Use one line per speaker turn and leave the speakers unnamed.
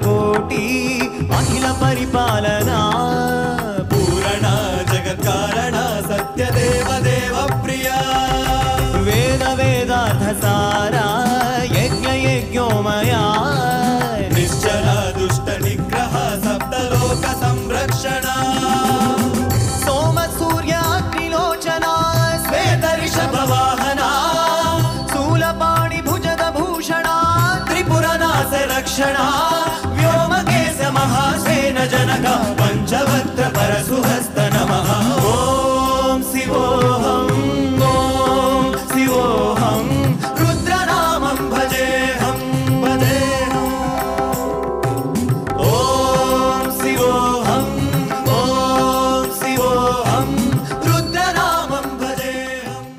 कोटि अखिल परिपालना
पूरण जगत्कारण सत्यदेव देव प्रिया
वेद वेदार्थ सारा यज्ञ यज्ञोमया
निश्चल दुष्ट निग्रह सप्तलोक संरक्षणा
सोम सूर्य अग्निलोचना श्वेत ऋषभ वाहना शूलपाणि भुजग भूषणा त्रिपुरनाश रक्षणा व्योमकेश महासेन जनक पंचवक्त्र परशुहस्त